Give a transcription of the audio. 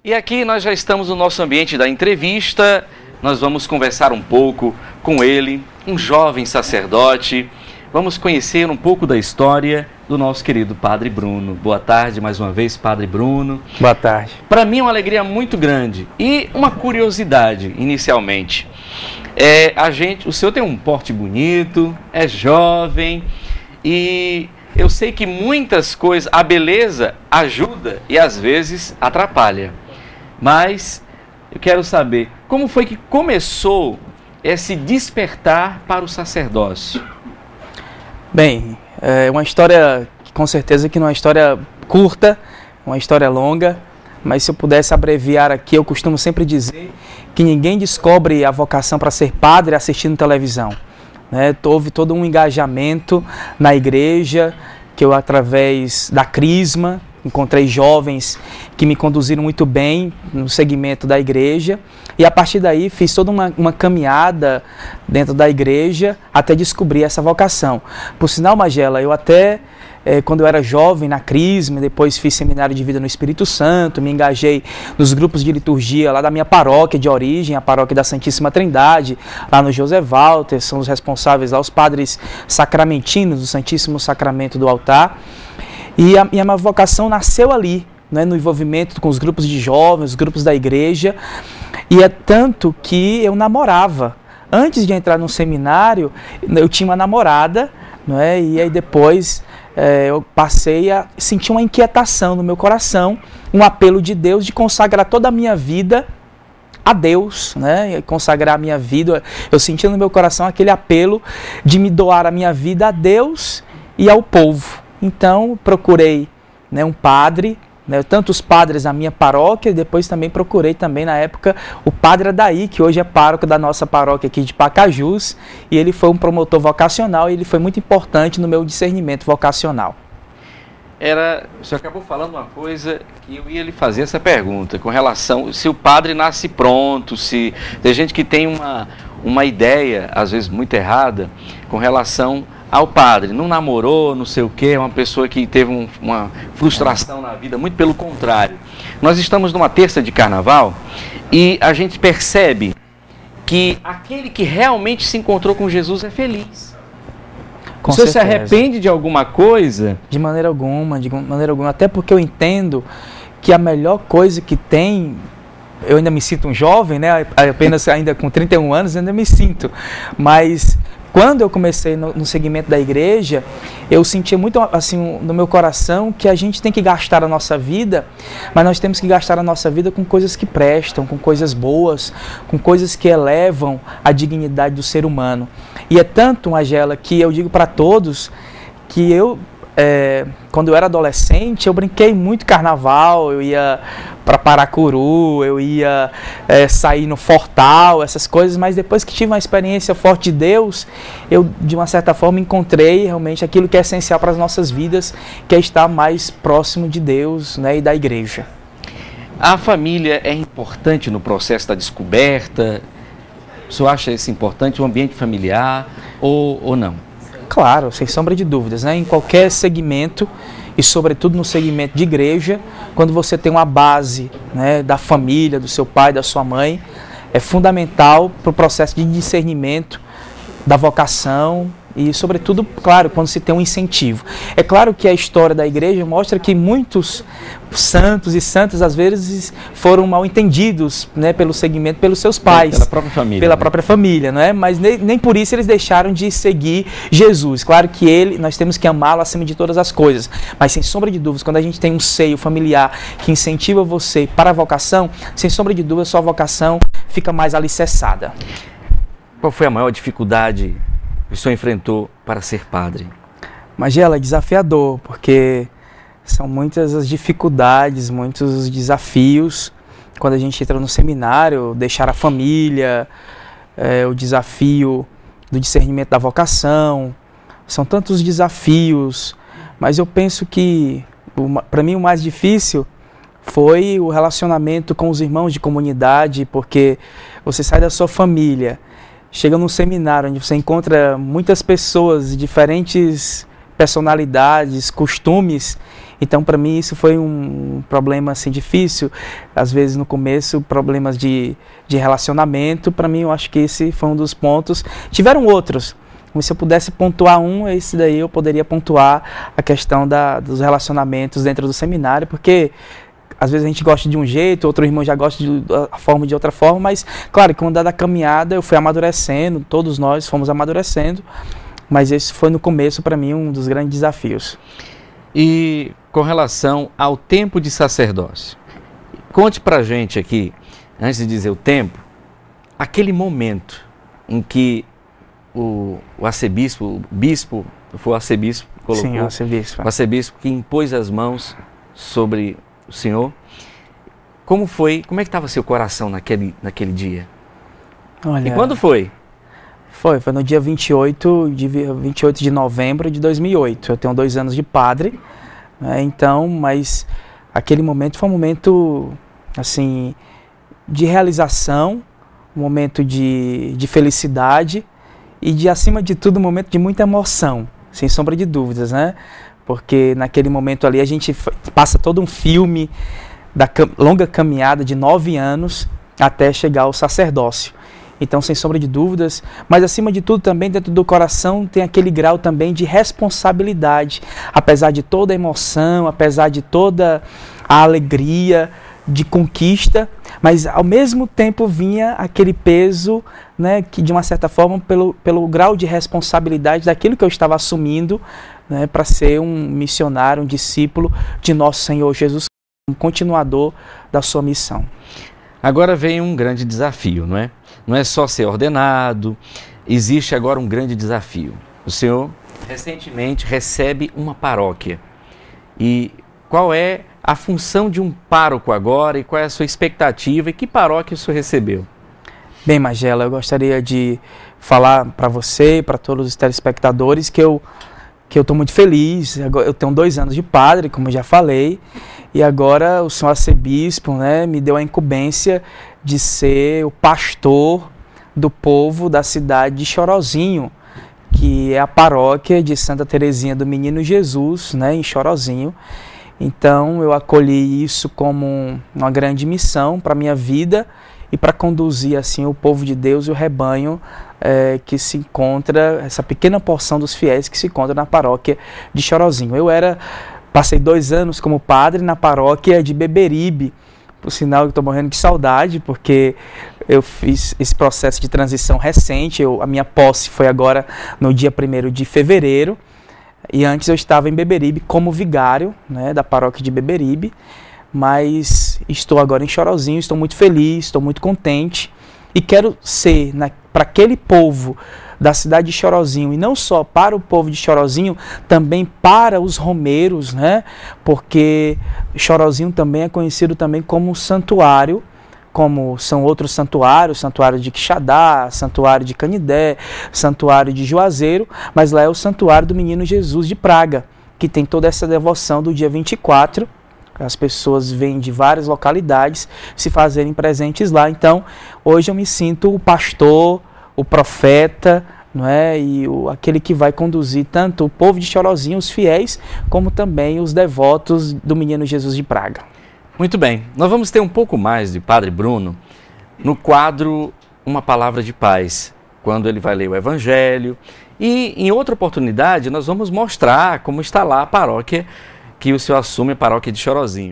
E aqui nós já estamos no nosso ambiente da entrevista. Nós vamos conversar um pouco com ele, um jovem sacerdote. Vamos conhecer um pouco da história do nosso querido Padre Bruno. Boa tarde mais uma vez, Padre Bruno. Boa tarde. Para mim é uma alegria muito grande e uma curiosidade inicialmente. O senhor tem um porte bonito, é jovem e eu sei que muitas coisas, a beleza ajuda e às vezes atrapalha. Mas eu quero saber, como foi que começou esse despertar para o sacerdócio? Bem, é uma história, com certeza que não é uma história curta, uma história longa, mas se eu pudesse abreviar aqui, eu costumo sempre dizer que ninguém descobre a vocação para ser padre assistindo televisão. Houve todo um engajamento na igreja, que eu, através da Crisma, encontrei jovens que me conduziram muito bem no segmento da igreja e a partir daí fiz toda uma caminhada dentro da igreja até descobrir essa vocação. Por sinal, Magela, eu até, quando eu era jovem na Crisma, depois fiz seminário de vida no Espírito Santo, me engajei nos grupos de liturgia lá da minha paróquia de origem, a paróquia da Santíssima Trindade, lá no José Walter, são os responsáveis lá, os padres sacramentinos do Santíssimo Sacramento do altar. E a minha vocação nasceu ali, no envolvimento com os grupos de jovens, os grupos da igreja, e é tanto que eu namorava. Antes de entrar no seminário, eu tinha uma namorada, e aí depois eu passei a sentir uma inquietação no meu coração, um apelo de Deus de consagrar toda a minha vida a Deus, consagrar a minha vida. Eu senti no meu coração aquele apelo de me doar a minha vida a Deus e ao povo. Então, procurei um padre, tanto os padres da minha paróquia, depois também procurei também na época o padre Adaí, que hoje é pároco da nossa paróquia aqui de Pacajus, e ele foi um promotor vocacional e ele foi muito importante no meu discernimento vocacional. Você acabou falando uma coisa que eu ia lhe fazer essa pergunta, com relação se o padre nasce pronto, se tem gente que tem uma ideia, às vezes muito errada, com relação ao padre, não namorou, não sei o quê, é uma pessoa que teve uma frustração na vida, muito pelo contrário. Nós estamos numa terça de carnaval e a gente percebe que aquele que realmente se encontrou com Jesus é feliz. Você se arrepende de alguma coisa? De maneira alguma, até porque eu entendo que a melhor coisa que tem, eu ainda me sinto um jovem, apenas ainda com 31 anos, ainda me sinto, mas quando eu comecei no segmento da igreja, eu sentia muito assim no meu coração que a gente tem que gastar a nossa vida, mas nós temos que gastar a nossa vida com coisas que prestam, com coisas boas, com coisas que elevam a dignidade do ser humano. E é tanto, Magela, que eu digo para todos que quando eu era adolescente, eu brinquei muito carnaval, eu ia para Paracuru, eu ia sair no Fortal, essas coisas, mas depois que tive uma experiência forte de Deus, eu de uma certa forma encontrei realmente aquilo que é essencial para as nossas vidas, que é estar mais próximo de Deus, e da igreja. A família é importante no processo da descoberta? O senhor acha isso importante, o ambiente familiar ou não? Claro, sem sombra de dúvidas, em qualquer segmento e sobretudo no segmento de igreja, quando você tem uma base da família, do seu pai, da sua mãe, é fundamental para o processo de discernimento da vocação e sobretudo, claro, quando se tem um incentivo. É claro que a história da igreja mostra que muitos santos e santas às vezes foram mal entendidos pelo segmento, pelos seus pais. Pela própria família. Pela própria família, mas nem por isso eles deixaram de seguir Jesus. Claro que nós temos que amá-lo acima de todas as coisas, mas sem sombra de dúvidas, quando a gente tem um seio familiar que incentiva você para a vocação, sem sombra de dúvidas, sua vocação fica mais alicerçada. Qual foi a maior dificuldade que o senhor enfrentou para ser padre? Magela, é desafiador, porque são muitas as dificuldades, muitos os desafios quando a gente entra no seminário, deixar a família, o desafio do discernimento da vocação, são tantos desafios, mas eu penso que para mim o mais difícil foi o relacionamento com os irmãos de comunidade, porque você sai da sua família, chega num seminário onde você encontra muitas pessoas de diferentes personalidades, costumes, Então, para mim, isso foi um problema assim, difícil. Às vezes, no começo, problemas de relacionamento. Para mim, eu acho que esse foi um dos pontos. Tiveram outros, mas se eu pudesse pontuar um, esse daí eu poderia pontuar a questão dos relacionamentos dentro do seminário, porque às vezes a gente gosta de um jeito, outro irmão já gosta de outra forma, mas claro, com o andar da caminhada eu fui amadurecendo, todos nós fomos amadurecendo, mas esse foi no começo para mim um dos grandes desafios. E com relação ao tempo de sacerdócio, conte pra gente aqui, antes de dizer o tempo, aquele momento em que o arcebispo, foi o arcebispo, colocou, sim, o arcebispo que impôs as mãos sobre o senhor. Como é que estava seu coração naquele dia? Olha, e quando foi? Foi no dia 28 de novembro de 2008. Eu tenho 2 anos de padre, né, então, mas aquele momento foi um momento, assim, de realização, um momento de felicidade e, acima de tudo, um momento de muita emoção, sem sombra de dúvidas, né? Porque naquele momento ali a gente passa todo um filme da longa caminhada de 9 anos até chegar ao sacerdócio. Então, sem sombra de dúvidas, mas acima de tudo também dentro do coração tem aquele grau também de responsabilidade, apesar de toda a emoção, apesar de toda a alegria de conquista, mas ao mesmo tempo vinha aquele peso, né, que de uma certa forma pelo grau de responsabilidade daquilo que eu estava assumindo, né, para ser um missionário, um discípulo de nosso Senhor Jesus, um continuador da sua missão. Agora vem um grande desafio, não é? Não é só ser ordenado, existe agora um grande desafio. O senhor recentemente recebe uma paróquia. E qual é a função de um pároco agora e qual é a sua expectativa e que paróquia o senhor recebeu? Bem, Magela, eu gostaria de falar para você e para todos os telespectadores que eu estou muito feliz. Eu tenho 2 anos de padre, como eu já falei, e agora o senhor arcebispo, né, me deu a incumbência de ser o pastor do povo da cidade de Chorozinho, que é a paróquia de Santa Terezinha do Menino Jesus, né, em Chorozinho. Então eu acolhi isso como uma grande missão para a minha vida e para conduzir assim o povo de Deus e o rebanho que se encontra, essa pequena porção dos fiéis que se encontra na paróquia de Chorozinho. Passei 2 anos como padre na paróquia de Beberibe, por sinal que estou morrendo de saudade, porque eu fiz esse processo de transição recente, a minha posse foi agora no dia 1º de fevereiro, e antes eu estava em Beberibe como vigário, né, da paróquia de Beberibe, mas estou agora em Chorozinho, estou muito feliz, estou muito contente, e quero ser, para aquele povo da cidade de Chorozinho, e não só para o povo de Chorozinho, também para os romeiros, né? Porque Chorozinho também é conhecido também como santuário, como são outros santuários, santuário de Quixadá, santuário de Canidé, santuário de Juazeiro, mas lá é o santuário do Menino Jesus de Praga, que tem toda essa devoção do dia 24, as pessoas vêm de várias localidades se fazerem presentes lá. Então, hoje eu me sinto o pastor, o profeta, não é? E aquele que vai conduzir tanto o povo de Chorozinho, os fiéis, como também os devotos do Menino Jesus de Praga. Muito bem, nós vamos ter um pouco mais de Padre Bruno no quadro Uma Palavra de Paz, quando ele vai ler o Evangelho. E em outra oportunidade nós vamos mostrar como está lá a paróquia que o senhor assume, a paróquia de Chorozinho.